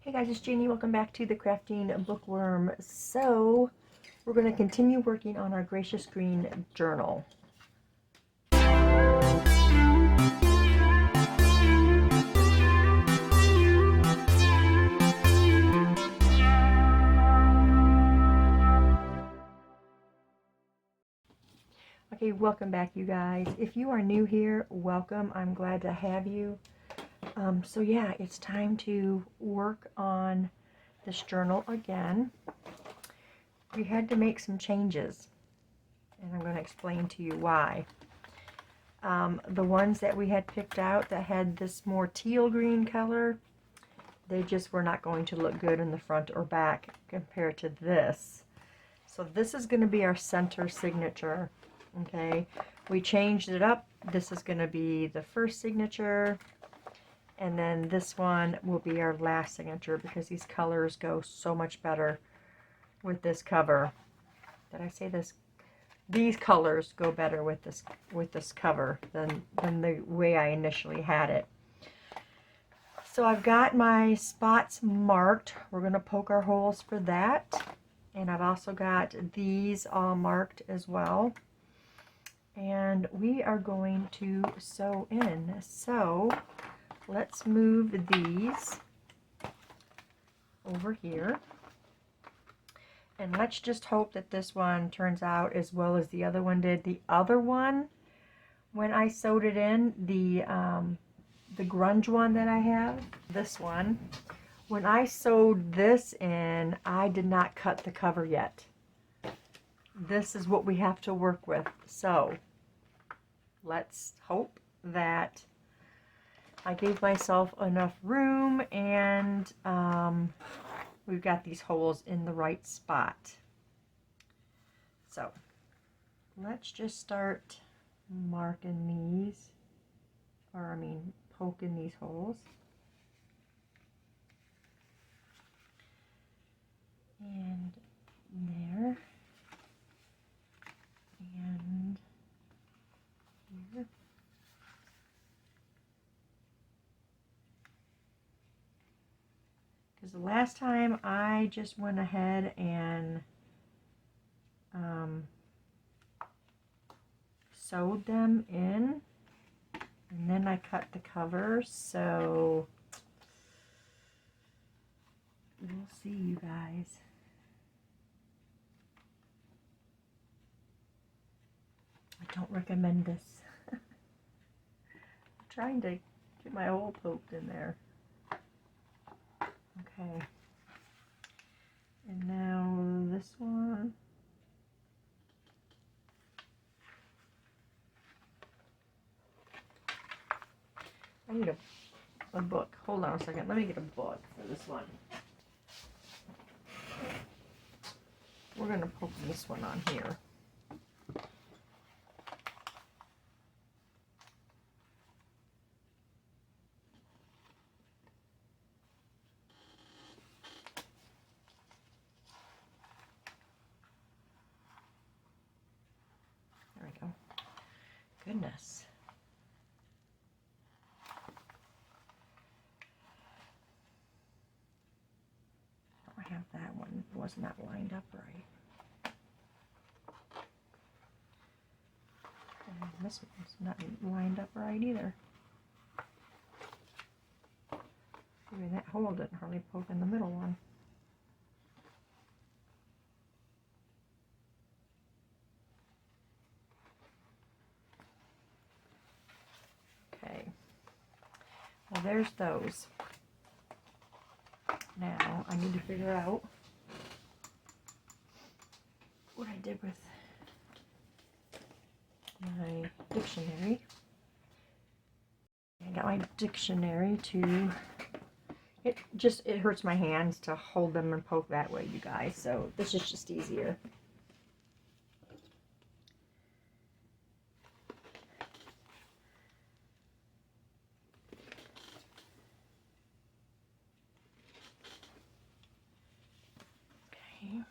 Hey guys, it's Janie. Welcome back to the Crafting Bookworm. So, we're going to continue working on our Gracious Green journal. Okay, welcome back you guys. If you are new here, welcome. I'm glad to have you. So yeah, it's time to work on this journal again. We had to make some changes, and I'm going to explain to you why. The ones that we had picked out that had this more teal green color, they just were not going to look good in the front or back compared to this. So this is going to be our center signature. Okay, we changed it up. This is going to be the first signature, and then this one will be our last signature because these colors go so much better with this cover. Did I say this? These colors go better with this cover than the way I initially had it. So I've got my spots marked. We're going to poke our holes for that. And I've also got these all marked as well. And we are going to sew in. So let's move these over here. And let's just hope that this one turns out as well as the other one did. The other one, when I sewed it in, the grunge one that I have, this one, when I sewed this in, I did not cut the cover yet. This is what we have to work with. So let's hope that I gave myself enough room and we've got these holes in the right spot. So let's just start marking these, or I mean poking these holes. And there. And here. Because the last time I just went ahead and sewed them in, and then I cut the cover, so we'll see, you guys. I don't recommend this. I'm trying to get my hole poked in there. Okay. And now this one. I need a book. Hold on a second. Let me get a book for this one. We're going to poke this one on here. There we go. Goodness. I have that one. It was not lined up right. And this one's not lined up right either. Even that hole didn't hardly poke in the middle one. Okay. Well, there's those. Now, I need to figure out what I did with my dictionary. I got my dictionary to, it hurts my hands to hold them and poke that way, you guys, so this is just easier. Okay.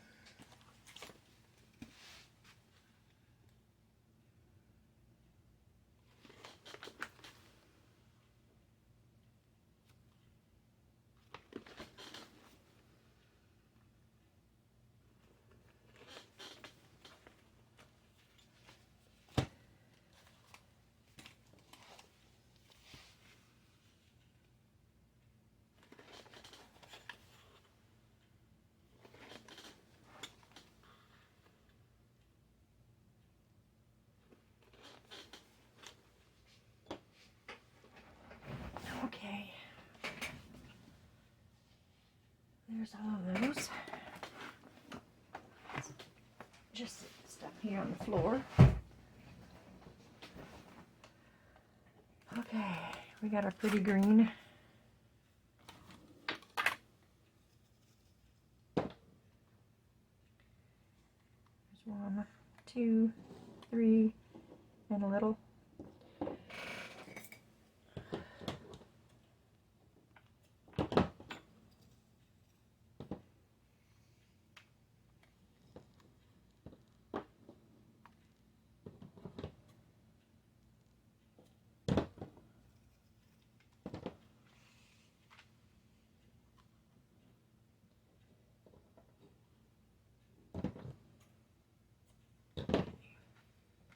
There's all of those. Just stuff here on the floor. Okay, we got our pretty green. There's 1, 2, 3, and a little.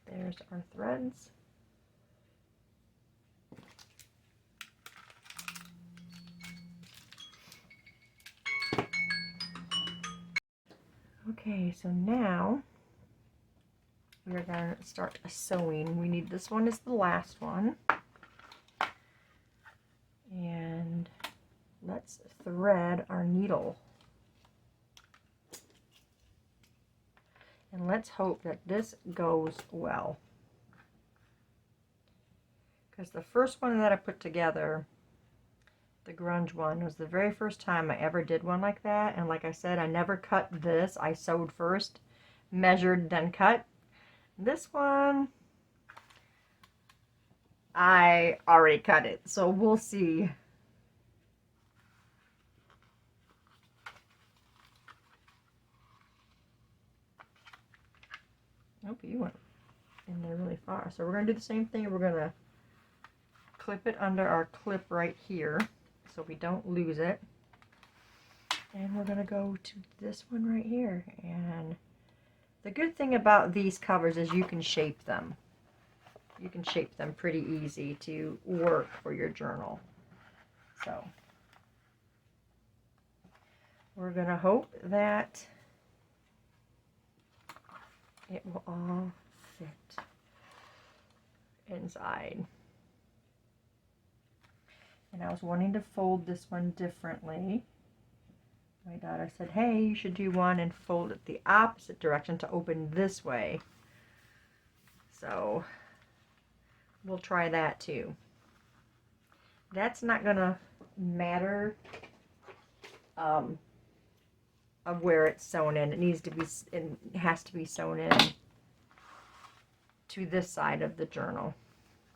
There's our threads. Okay, so now we're going to start sewing. We need, this one is the last one. And let's thread our needle. And let's hope that this goes well. Because the first one that I put together, the grunge one, was the very first time I ever did one like that. And like I said, I never cut this. I sewed first, measured, then cut. This one, I already cut it. So we'll see. Nope, you went in there really far. So we're going to do the same thing. We're going to clip it under our clip right here so we don't lose it. And we're going to go to this one right here. And the good thing about these covers is you can shape them. You can shape them pretty easy to work for your journal. So we're going to hope that it will all fit inside. And I was wanting to fold this one differently. My daughter said, hey, you should do one and fold it the opposite direction to open this way. So we'll try that too. That's not gonna matter of where it's sewn in. It needs to be, it has to be sewn in to this side of the journal.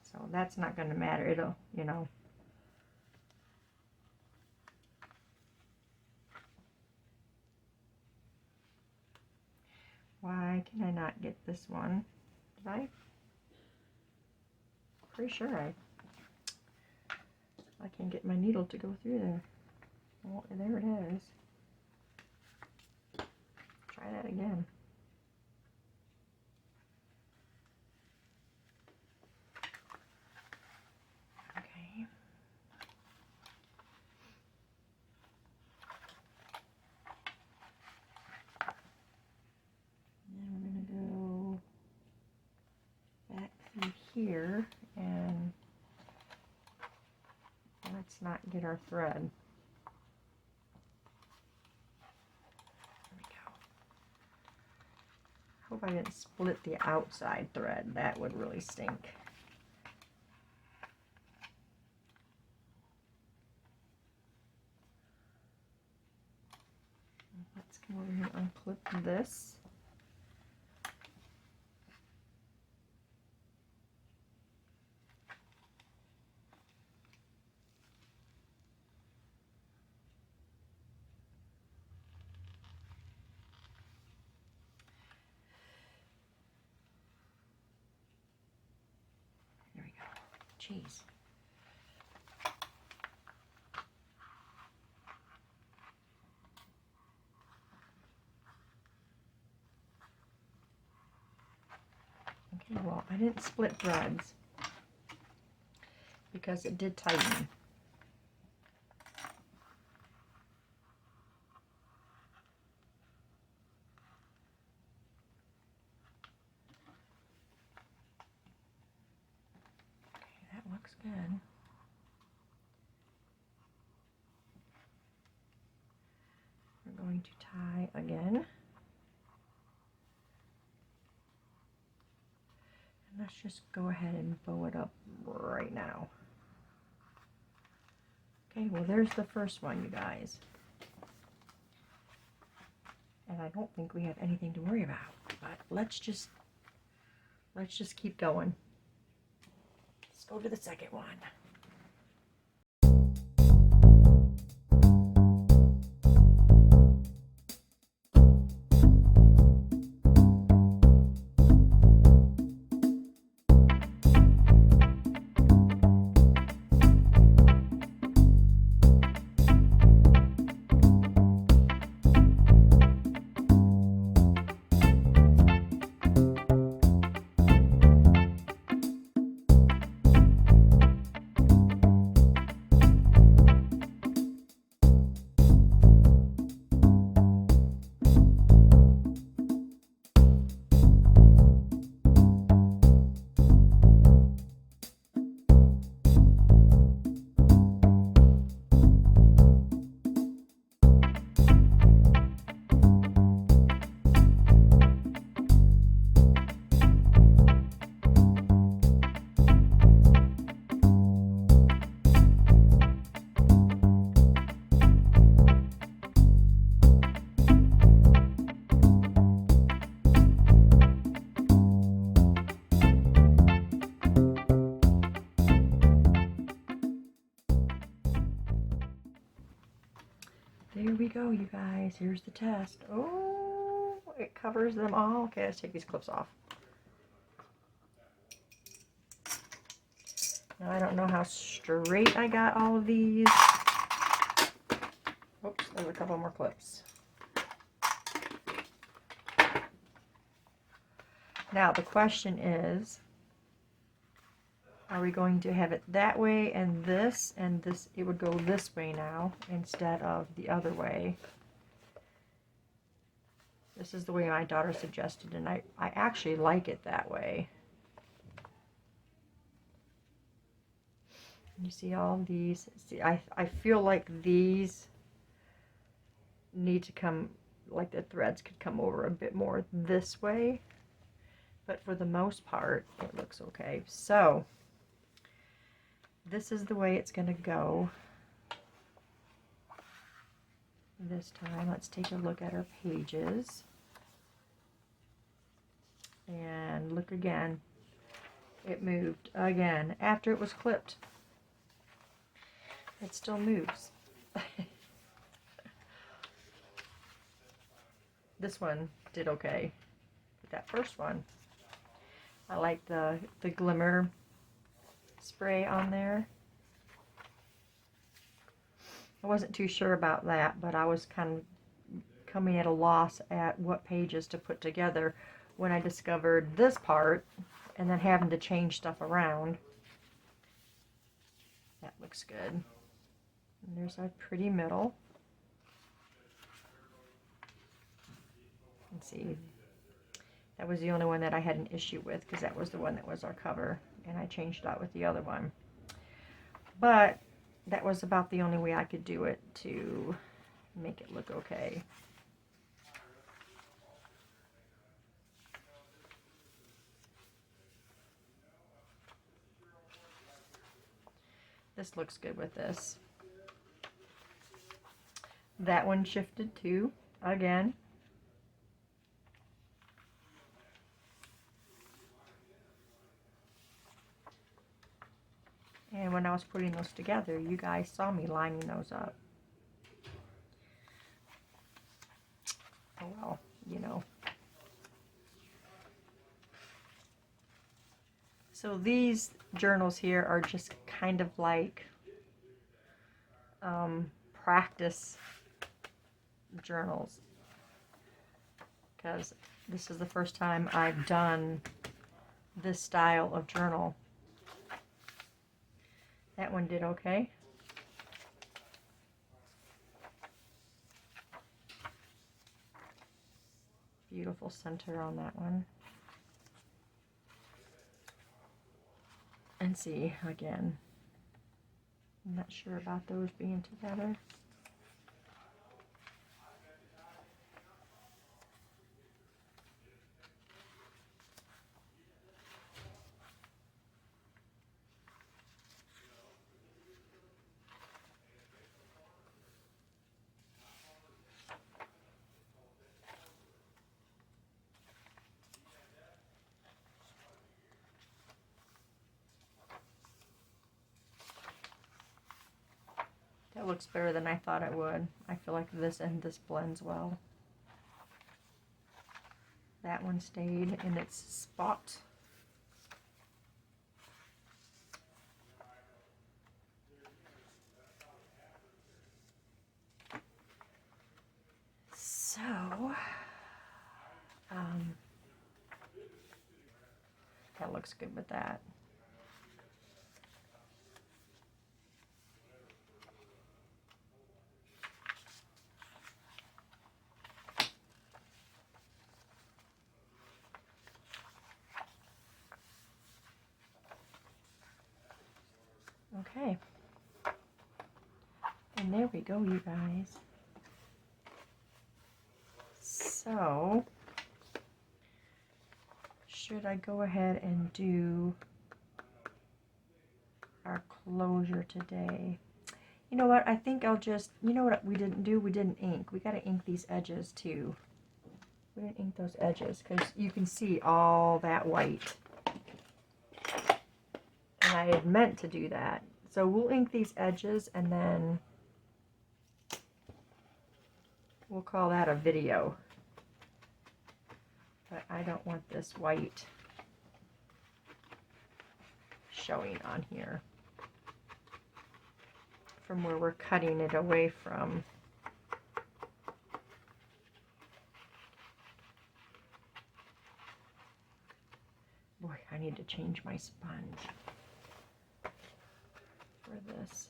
So that's not gonna matter. It'll, you know. Why can I not get this one? Did I? Pretty sure I can get my needle to go through there. Well, there it is. Try that again. Okay. Then we're going to go back through here and let's not get our thread. Hope I didn't split the outside thread. That would really stink. Let's come over here and unclip this. Jeez. Okay, well, I didn't split threads because it did tighten. Okay, that looks good. going to tie again. And let's just go ahead and bow it up right now. Okay, well there's the first one, you guys. And I don't think we have anything to worry about, but let's just keep going. Let's go to the second one. There we go, you guys. Here's the test. Oh, it covers them all. Okay, let's take these clips off. Now, I don't know how straight I got all of these. Oops, there's a couple more clips. Now, the question is, are we going to have it that way and this, it would go this way now instead of the other way. This is the way my daughter suggested, and I actually like it that way. You see all these? See, I feel like these need to come, like the threads could come over a bit more this way. But for the most part, it looks okay. So, this is the way it's going to go this time. Let's take a look at our pages. And look again. It moved again after it was clipped. It still moves. This one did okay. But that first one, I like the glimmer spray on there. I wasn't too sure about that, but I was kind of coming at a loss at what pages to put together when I discovered this part and then having to change stuff around. That looks good. And there's our pretty middle. Let's see. That was the only one that I had an issue with because that was the one that was our cover, and I changed out with the other one. But that was about the only way I could do it to make it look okay. This looks good with this. That one shifted too, again. And when I was putting those together, you guys saw me lining those up. Oh well, you know. So these journals here are just kind of like practice journals, because this is the first time I've done this style of journal. That one did okay. Beautiful center on that one. And see, again, I'm not sure about those being together. looks better than I thought it would. I feel like this and this blends well. That one stayed in its spot. So, that looks good with that. Okay. And there we go, you guys. So, should I go ahead and do our closure today? You know what? I think I'll just, you know what we didn't do? We didn't ink. We got to ink these edges too. We didn't ink those edges because you can see all that white. And I had meant to do that. So we'll ink these edges and then we'll call that a video. But I don't want this white showing on here from where we're cutting it away from. Boy, I need to change my sponge for this.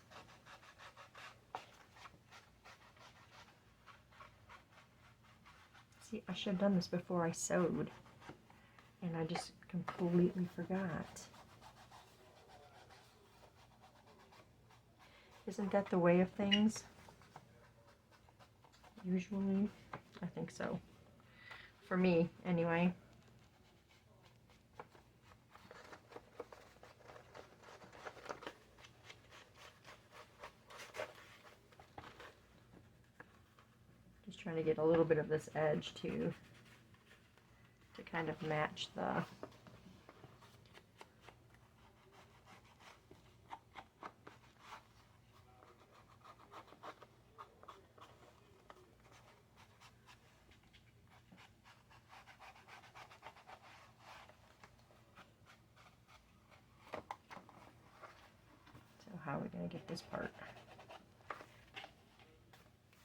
See, I should have done this before I sewed, and I just completely forgot. Isn't that the way of things? Usually, I think so. For me, anyway. Just trying to get a little bit of this edge to kind of match the how are we going to get this part?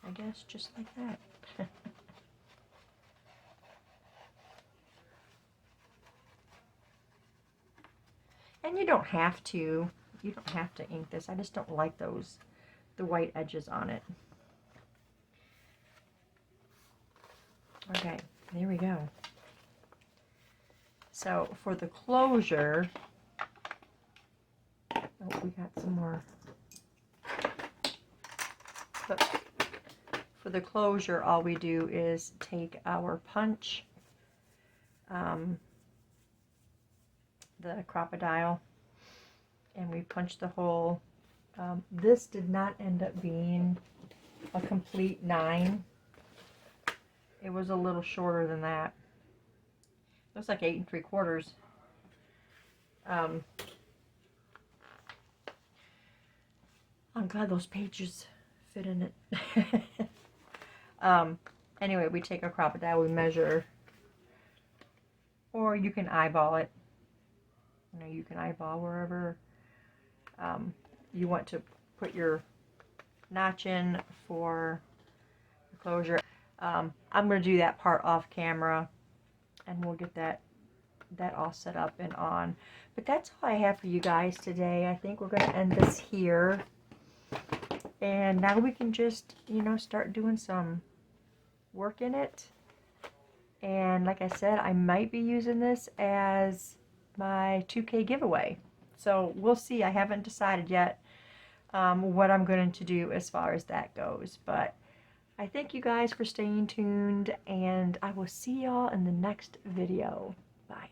I guess just like that. And you don't have to ink this. I just don't like the white edges on it. Okay, there we go. So for the closure, oh, we got some more. But for the closure, all we do is take our punch, the crocodile, and we punch the hole. This did not end up being a complete 9. It was a little shorter than that. Looks like 8 3/4. I'm glad those pages fit in it. Anyway, we take a crocodile, we measure, or you can eyeball it. You know, you can eyeball wherever you want to put your notch in for the closure. I'm going to do that part off camera, and we'll get that all set up and on. But that's all I have for you guys today. I think we're going to end this here. And now we can just, you know, start doing some work in it. And like I said, I might be using this as my 2K giveaway. So we'll see. I haven't decided yet what I'm going to do as far as that goes. But I thank you guys for staying tuned, and I will see y'all in the next video. Bye.